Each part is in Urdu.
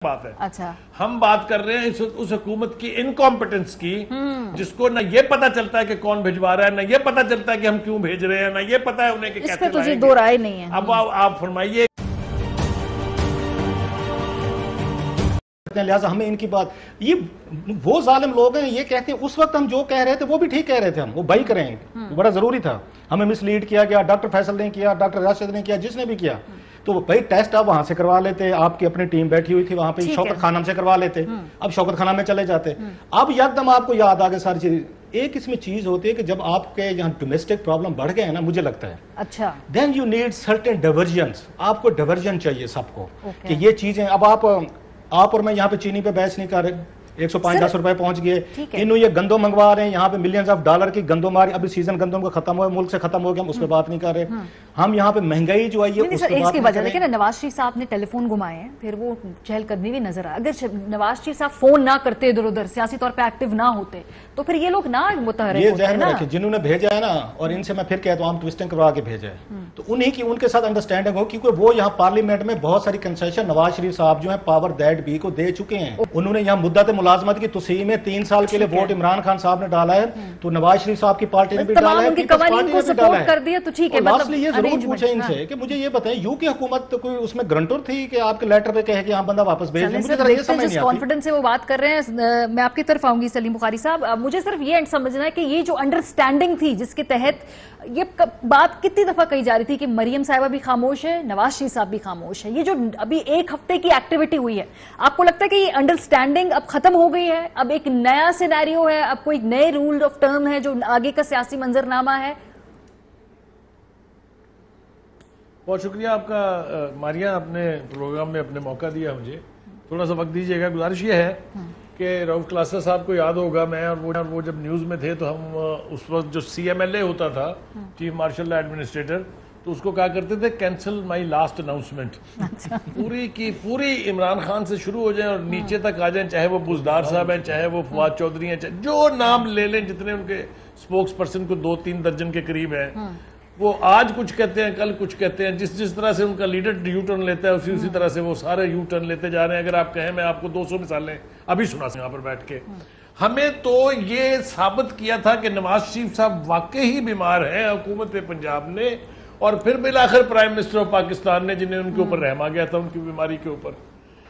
بات ہے. اچھا ہم بات کر رہے ہیں اس حکومت کی انکمپٹنس کی, جس کو نہ یہ پتا چلتا ہے کہ کون بھجوا رہا ہے, نہ یہ پتا چلتا ہے کہ ہم کیوں بھیج رہے ہیں, نہ یہ پتا ہے انہیں کہ کیسے لائیں گے. اس پہ تو دو رائے نہیں ہے. اب آپ فرمائیے. لہٰذا ہمیں ان کی بات, یہ وہ ظالم لوگ ہیں, یہ کہتے ہیں اس وقت ہم جو کہہ رہے تھے وہ بھی ٹھیک کہہ رہے تھے, ہم وہ بھائی کریں بڑا ضروری تھا. ہمیں مس لیڈ کیا گیا, ڈاکٹر فیصل نے کیا, ڈاکٹر راشد نے کیا, جس نے بھی کیا. تو بھائی ٹیسٹ آپ وہاں سے کروا لیتے, آپ کی اپنی ٹیم بیٹھی ہوئی تھی وہاں پہ, شوکت خانم سے کروا لیتے, اب شوکت خانم میں چلے جاتے. اب یکدم آپ کو یاد آ گئے ساری چیز. ایک اس میں چیز ہوتی ہے کہ جب آپ کے یہاں ڈومیسٹک پرابلم بڑھ گئے ہیں نا, مجھے لگتا ہے, اچھا دین یو نیڈ سرٹن ڈیورژنس. آپ کو ڈیورژن چاہیے سب کو, کہ یہ چیزیں اب آپ اور میں یہاں پہ چینی پہ بحث نہیں کر رہے. 105-10 روپے پہنچ گئے, انہوں یہ گندم منگوا رہے ہیں یہاں پہ ملینز آف ڈالر کی گندم آ رہی. ابھی سیزن گندم کا ختم ہوا, ملک سے ختم ہو گیا, ہم اس پہ بات نہیں کر رہے. ہم یہاں پہ مہنگائی جو آئی ہے اس پہ بات کی وجہ دیکھیں نا, نواز شریف صاحب نے ٹیلی فون گھمائے ہیں, پھر وہ چہل قدمی بھی نظر آئے. اگر نواز شریف صاحب فون نہ کرتے, ادھر ادھر سیاسی طور پہ ایکٹیو نہ ہوتے, تو پھر یہ لوگ نہ متحرک ہوتے ہیں نا. جنہوں نے بھیجا ہے نا, اور ان سے میں پھر کہتا ہوں ہم ٹویسٹنگ کروا کے بھیجا ہے, تو انہی کی ان کے ساتھ انڈرسٹینڈنگ ہو, کیونکہ وہ یہاں پارلیمنٹ میں بہت ساری کنسیشن نواز شریف صاحب جو ہیں پاور دیٹ بی کو دے چکے ہیں. انہوں نے یہاں مدت ملازمت کی توسیع میں 3 سال کے لیے ووٹ عمران خان صاحب نے ڈالا ہے, تو نواز شریف صاحب کی پارٹی نے بھی ڈالا ہے, قوانین کو سپورٹ کر دیا. تو ٹھیک ہے, لاسٹلی یہ ضرور پوچھیں ان سے کہ مجھے یہ بتائیں, یو کی حکومت تو کوئی اس میں گرنٹر تھی کہ آپ کے لیٹر پہ کہے کہ یہاں بندہ واپس بھیج دیں؟ مجھے ذرا یہ سمجھ نہیں آتی. کانفیڈنس سے وہ بات کر رہے ہیں, میں آپ کی طرف آؤں گی سلیم بخاری صاحب. مجھے صرف یہ سمجھنا ہے کہ یہ جو انڈرسٹینڈنگ تھی جس کے تحت یہ بات کتنی دفعہ کہی جا رہی تھی کہ مریم صاحبہ بھی خاموش ہے, نواز شریف صاحب بھی خاموش ہے, یہ جو ابھی 1 ہفتے کی ایکٹیویٹی ہوئی ہے, آپ کو لگتا ہے کہ یہ انڈرسٹینڈنگ اب ختم ہو گئی ہے, اب ایک نیا سینیریو ہے, اب کوئی نئے رول آف ٹرم ہے جو آگے کا سیاسی منظرنامہ ہے؟ بہت شکریہ آپ کا ماریا, اپنے پروگرام میں اپنے موقع دیا. مجھے تھوڑا سا وقت دیجیے گا. گزارش یہ ہے کہ رؤف کلاسر صاحب کو یاد ہوگا, میں اور وہ جب نیوز میں تھے تو ہم اس وقت جو CMLA ہوتا تھا, چیف مارشل ایڈمنسٹریٹر, تو اس کو کہا کرتے تھے کینسل مائی لاسٹ اناؤنسمنٹ. پوری کی پوری عمران خان سے شروع ہو جائیں اور نیچے تک آ جائیں, چاہے وہ بزدار صاحب ہیں, چاہے وہ فواد چودھری ہیں, چاہے جو نام لے لیں, جتنے ان کے اسپوکس پرسن کو 2-3 درجن کے قریب ہیں, وہ آج کچھ کہتے ہیں, کل کچھ کہتے ہیں. جس طرح سے ان کا لیڈر یو ٹرن لیتا ہے, اسی طرح سے وہ سارے یو ٹرن لیتے جا رہے ہیں. اگر آپ کہیں میں آپ کو 200 مثالیں ابھی سنا سکتا ہوں یہاں پر بیٹھ کے. ہمیں تو یہ ثابت کیا تھا کہ نواز شریف صاحب واقعی ہی بیمار ہیں, حکومت پنجاب نے, اور پھر بالآخر پرائم منسٹر آف پاکستان نے, جنہیں ان کے اوپر رحم آ گیا تھا ان کی بیماری کے اوپر.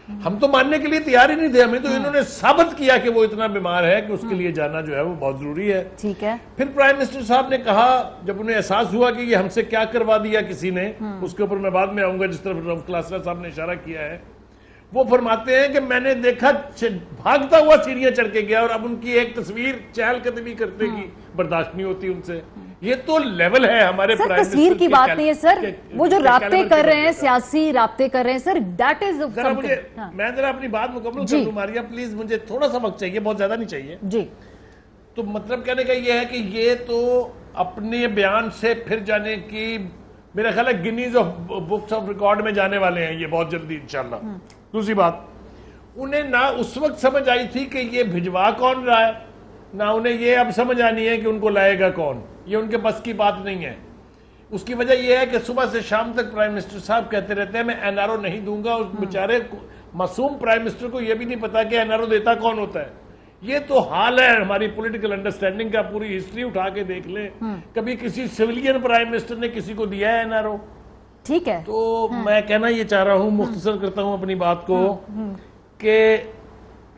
ہم تو ماننے کے لیے تیار ہی نہیں تھے, ہمیں تو انہوں نے ثابت کیا کہ وہ اتنا بیمار ہے کہ اس کے لیے جانا جو ہے وہ بہت ضروری ہے. ٹھیک ہے. پھر پرائم منسٹر صاحب نے کہا, جب انہیں احساس ہوا کہ یہ ہم سے کیا کروا دیا کسی نے, اس کے اوپر میں بعد میں آؤں گا, جس طرح رؤف کلاسر صاحب نے اشارہ کیا ہے, وہ فرماتے ہیں کہ میں نے دیکھا بھاگتا ہوا سیڑھیاں چڑھ کے گیا, اور اب ان کی ایک تصویر چہل قدمی کرتے کی برداشت نہیں ہوتی ان سے. یہ تو لیول ہے ہمارے سر, تصویر کی بات نہیں ہے سر, وہ جو رابطے کر رہے ہیں, سیاسی رابطے کر رہے ہیں سر, دیٹ از میں ذرا اپنی بات مکمل کر لوں ماریا پلیز, مجھے تھوڑا سا وقت چاہیے, بہت زیادہ نہیں چاہیے جی. تو مطلب کہنے کا یہ ہے کہ یہ تو اپنے بیان سے پھر جانے کی, میرا خیال ہے Guinness of books of record میں جانے والے ہیں یہ بہت جلدی انشاءاللہ. دوسری بات, انہیں نہ اس وقت سمجھ آئی تھی کہ یہ بھجوا کون رہا ہے, نہ انہیں یہ اب سمجھ آنی ہے کہ ان کو لائے گا کون. یہ ان کے بس کی بات نہیں ہے. اس کی وجہ یہ ہے کہ صبح سے شام تک پرائم منسٹر صاحب کہتے رہتے ہیں میں NRO نہیں دوں گا. اس بیچارے معصوم پرائم منسٹر کو یہ بھی نہیں پتا کہ NRO دیتا کون ہوتا ہے. یہ تو حال ہے ہماری پولیٹیکل انڈرسٹینڈنگ کا, پوری ہسٹری اٹھا کے دیکھ لیں, کبھی کسی سویلین پرائم منسٹر نے کسی کو دیا ہے NRO؟ ٹھیک ہے. تو میں کہنا یہ چاہ رہا ہوں, مختصر کرتا ہوں اپنی بات کو, کہ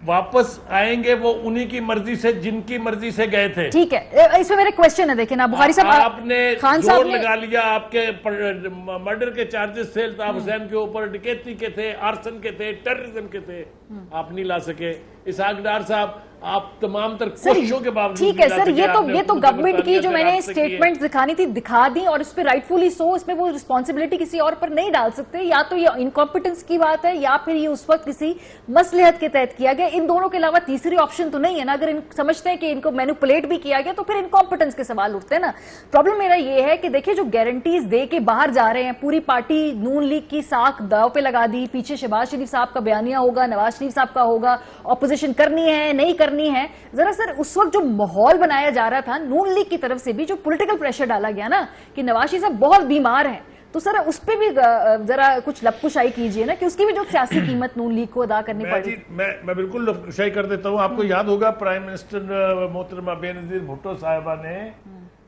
واپس آئیں گے وہ انہی کی مرضی سے جن کی مرضی سے گئے تھے. ٹھیک ہے, اس میں میرے کوشچن ہے, دیکھیں نا بخاری صاحب, آپ نے زور لگا لیا, آپ کے مرڈر کے چارجز تھے الطاف حسین کے اوپر, ڈکیتی کے تھے, آرسن کے تھے, ٹیررزم کے تھے, آپ نہیں لا سکے. اسحاق ڈار صاحب آپ تمام تر کوششوں کے باوجود ٹھیک ہے سر, یہ تو گورنمنٹ کی جو میں نے سٹیٹمنٹ دکھانی تھی دکھا دی, اور اس پہ رائٹفلی سو, اس میں وہ رسپانسبلٹی کسی اور پر نہیں ڈال سکتے. یا تو یہ انکمپٹنس کی بات ہے, یا پھر یہ اس وقت کسی مصلحت کے تحت کیا گیا. ان دونوں کے علاوہ تیسری آپشن تو نہیں ہے نا. اگر سمجھتے ہیں کہ ان کو مینوپولیٹ بھی کیا گیا تو پھر انکمپٹنس کے سوال اٹھتے ہیں نا. پرابلم میرا یہ ہے کہ دیکھیں جو گارنٹیز دے کے باہر جا رہے ہیں, پوری پارٹی نون لیگ کی ساکھ داؤ پہ لگا دی, پیچھے شہباز شریف صاحب کا بیانیہ ہوگا, نواز شریف صاحب کا ہوگا, اپوزیشن کرنی ہے نہیں کرنی ہے. ذرا سر اس وقت جو ماحول بنایا جا رہا تھا نون لیگ کی طرف سے بھی, جو پولیٹیکل پریشر ڈالا گیا نا کہ نواز شریف صاحب بہت بیمار ہیں, تو سر اس پہ بھی ذرا کچھ لپکشائی کیجئے نا کہ اس کی بھی جو سیاسی قیمت نون لیگ کو ادا کرنی پڑی. میں بالکل لپکشائی کر دیتا ہوں. آپ کو یاد ہوگا پرائم منسٹر محترمہ بینظیر بھٹو صاحبہ نے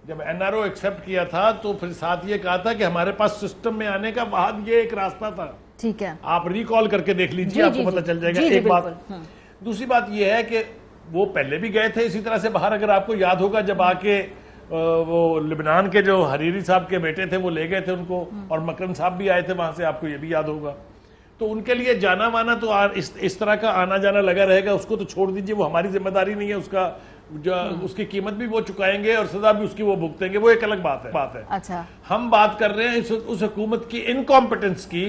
جب NRO ایکسپٹ کیا تھا تو پھر ساتھ یہ کہا تھا کہ ہمارے پاس سسٹم میں آنے کا واحد یہ ایک راستہ تھا. ٹھیک ہے, آپ ریکال کر کے دیکھ لیجئے, آپ کو پتہ چل جائے گا. ایک بات. دوسری بات یہ ہے کہ وہ پہلے بھی گئے تھے اسی طرح سے باہر. اگر آپ کو یاد ہوگا جب آ کے وہ لبنان کے جو حریری صاحب کے بیٹے تھے وہ لے گئے تھے ان کو, اور مکرم صاحب بھی آئے تھے وہاں سے, آپ کو یہ بھی یاد ہوگا. تو ان کے لیے جانا مانا تو اس طرح کا آنا جانا لگا رہے گا. اس کو تو چھوڑ دیجئے, وہ ہماری ذمہ داری نہیں ہے. اس کا اس کی قیمت بھی وہ چکائیں گے اور سزا بھی اس کی وہ بھگتیں گے, وہ ایک الگ بات ہے. اچھا, ہم بات کر رہے ہیں اس حکومت کی انکمپٹنس کی,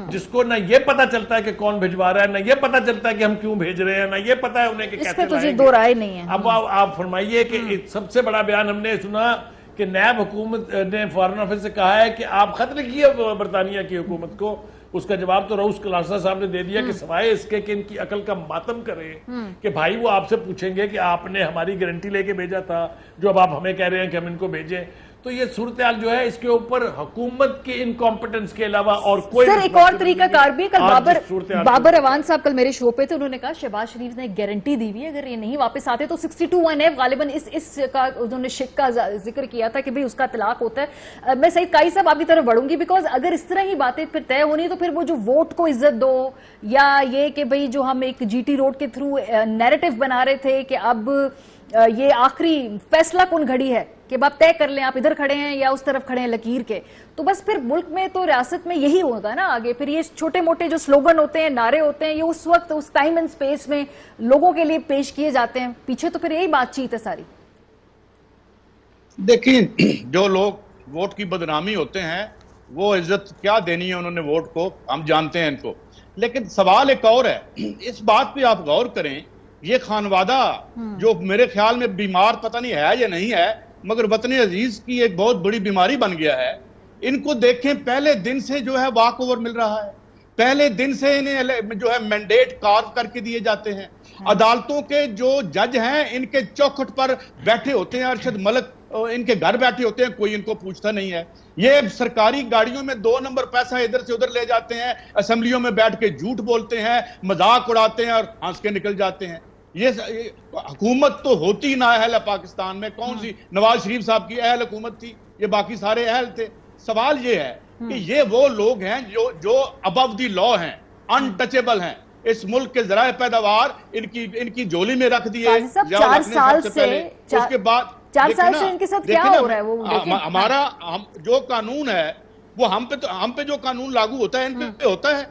جس کو نہ یہ پتا چلتا ہے کہ کون بھجوا رہا ہے, نہ یہ پتا چلتا ہے کہ ہم کیوں بھیج رہے ہیں, نہ یہ پتا ہے انہیں کہ کیسے لائیں گے. دو رائے نہیں ہے. اب آپ فرمائیے کہ سب سے بڑا بیان ہم نے سنا کہ نیب حکومت نے فارن آفس سے کہا ہے کہ آپ خط لکھیے برطانیہ کی حکومت کو. اس کا جواب تو روز کلاسا صاحب نے دے دیا کہ سوائے اس کے کہ ان کی عقل کا ماتم کرے کہ بھائی وہ آپ سے پوچھیں گے کہ آپ نے ہماری گارنٹی لے کے بھیجا تھا, جو اب آپ ہمیں کہہ رہے ہیں کہ ہم ان کو بھیجیں. تو یہ صورتحال جو ہے اس کے اوپر حکومت کی انکمپٹنس کے علاوہ اور کوئی. سر ایک اور طریقہ کار بھی, کل بابر اوان صاحب کل میرے شو پہ تھے, انہوں نے کہا شہباز شریف نے ایک گارنٹی دی ہوئی ہے, اگر یہ نہیں واپس آتے تو 62(1) غالباً اس کا انہوں نے شک کا ذکر کیا تھا کہ بھئی اس کا طلاق ہوتا ہے. میں سعید قائی صاحب آپ کی طرف بڑھوں گی, بیکاز اگر اس طرح ہی باتیں پھر طے ہونی تو پھر وہ جو ووٹ کو عزت دو, یا یہ کہ بھئی جو ہم ایک GT روڈ کے تھرو نیریٹو بنا رہے تھے کہ اب یہ آخری فیصلہ کن گھڑی ہے کہ اب آپ طے کر لیں آپ ادھر کھڑے ہیں یا اس طرف کھڑے ہیں لکیر کے, تو بس پھر ملک میں تو ریاست میں یہی ہوگا نا آگے. پھر یہ چھوٹے موٹے جو سلوگن ہوتے ہیں, نعرے ہوتے ہیں, یہ اس وقت اس ٹائم اینڈ سپیس میں لوگوں کے لیے پیش کیے جاتے ہیں, پیچھے تو پھر یہی بات چیت ہے ساری. دیکھیں, جو لوگ ووٹ کی بدنامی ہوتے ہیں وہ عزت کیا دینی ہے انہوں نے ووٹ کو, ہم جانتے ہیں ان کو. لیکن سوال ایک اور ہے, اس بات پہ آپ غور کریں, یہ خانوادہ جو میرے خیال میں بیمار پتہ نہیں ہے یا نہیں ہے, مگر وطن عزیز کی ایک بہت بڑی بیماری بن گیا ہے. ان کو دیکھیں پہلے دن سے جو ہے واک اوور مل رہا ہے, پہلے دن سے انہیں جو ہے مینڈیٹ کارو کر کے دیے جاتے ہیں. عدالتوں کے جو جج ہیں ان کے چوکھٹ پر بیٹھے ہوتے ہیں, ارشد ملک ان کے گھر بیٹھے ہوتے ہیں, کوئی ان کو پوچھتا نہیں ہے. یہ سرکاری گاڑیوں میں 2 نمبر پیسہ ادھر سے ادھر لے جاتے ہیں, اسمبلیوں میں بیٹھ کے جھوٹ بولتے ہیں, مذاق اڑاتے ہیں اور ہنس کے نکل جاتے ہیں. یہ حکومت تو ہوتی نہ اہل ہے پاکستان میں. کون سی نواز شریف صاحب کی اہل حکومت تھی, یہ باقی سارے اہل تھے. سوال یہ ہے کہ یہ وہ لوگ ہیں جو ابو دی لا ہیں, انٹچیبل ہیں. اس ملک کے ذرائع پیداوار ان کی جولی میں رکھ دیے. 4 سال سے اس کے بعد 4 سال سے ان کے ساتھ کیا ہو رہا ہے, وہ ہمارا جو قانون ہے وہ ہم پہ جو قانون لاگو ہوتا ہے ان پہ ہوتا ہے.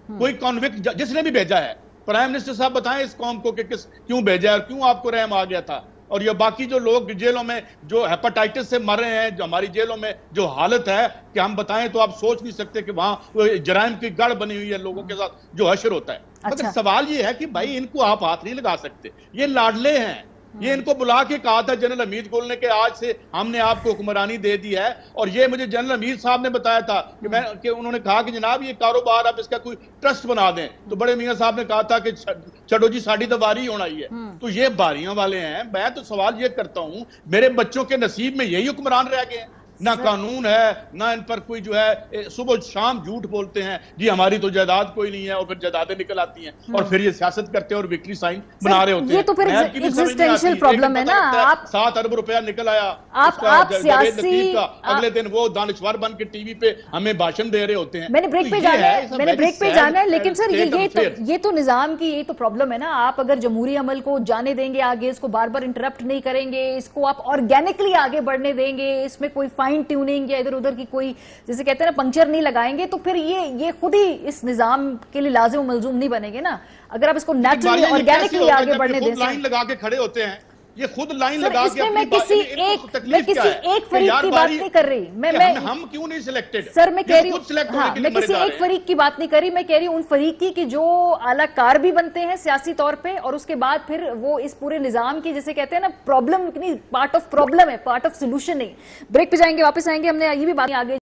کوئی کانوکٹ جس نے بھی بھیجا ہے, پرائم منسٹر صاحب بتائیں اس قوم کو کہ کیوں بھیجا ہے اور کیوں آپ کو رحم آ گیا تھا. اور یہ باقی جو لوگ جیلوں میں جو ہیپاٹائٹس سے مر رہے ہیں, جو ہماری جیلوں میں جو حالت ہے کہ ہم بتائیں تو آپ سوچ نہیں سکتے کہ وہاں جرائم کی گڑھ بنی ہوئی ہے لوگوں کے ساتھ جو حشر ہوتا ہے. مگر سوال یہ ہے کہ بھائی ان کو آپ ہاتھ نہیں لگا سکتے, یہ لاڈلے ہیں. یہ ان کو بلا کے کہا تھا جنرل حمید گل نے کہ آج سے ہم نے آپ کو حکمرانی دے دی ہے, اور یہ مجھے جنرل حمید صاحب نے بتایا تھا کہ انہوں نے کہا کہ جناب یہ کاروبار آپ اس کا کوئی ٹرسٹ بنا دیں. تو بڑے میاں صاحب نے کہا تھا کہ چڑو جی ساڑی تو باری ہونا ہی ہے. تو یہ باریاں والے ہیں. میں تو سوال یہ کرتا ہوں, میرے بچوں کے نصیب میں یہی حکمران رہ گئے ہیں. نہ قانون ہے, نہ ان پر کوئی جو ہے صبح شام جھوٹ بولتے ہیں جی ہماری تو جائیداد کوئی نہیں ہے, اور پھر جائیدادیں نکل آتی ہیں اور پھر یہ سیاست کرتے ہیں اور وکٹری سائن بنا رہے ہوتے ہیں. یہ تو پھر ایگزسٹینشل پرابلم ہے نا. 7 ارب روپیہ نکل آیا آپ سیاسی, اگلے دن وہ دانشور بن کے ٹی وی پہ ہمیں بھاشن دے رہے ہوتے ہیں. میں نے بریک پہ جانا ہے, لیکن سر یہ تو نظام کی یہی تو پرابلم ہے نا. آپ اگر جمہوری عمل کو جانے دیں گے آگے, اس کو بار بار انٹرپٹ نہیں کریں گے, اس کو آپ آرگینکلی آگے بڑھنے دیں گے, اس میں کوئی فائن ٹیوننگ یا ادھر ادھر کی کوئی جیسے کہتے ہیں نا پنکچر نہیں لگائیں گے, تو پھر یہ خود ہی اس نظام کے لیے لازم و ملزوم نہیں بنے گے نا. اگر آپ اس کو نیچرلی آرگینکلی آگے بڑھنے دیں. لائن لگا کے کھڑے ہوتے ہیں, یہ خود لائن لگا کے میں کسی ایک فریق کی بات نہیں کر رہی. ہم کیوں نہیں سلیکٹڈ سر میں کہہ رہی ہوں, میں کسی ایک فریق کی بات نہیں کر رہی, میں کہہ رہی ہوں ان فریق کی کہ جو اعلیٰ کار بھی بنتے ہیں سیاسی طور پہ, اور اس کے بعد پھر وہ اس پورے نظام کی جیسے کہتے ہیں نا پرابلم, پارٹ آف پرابلم ہے, پارٹ آف سولوشن نہیں. بریک پہ جائیں گے, واپس آئیں گے, ہم نے یہ بھی بات آگے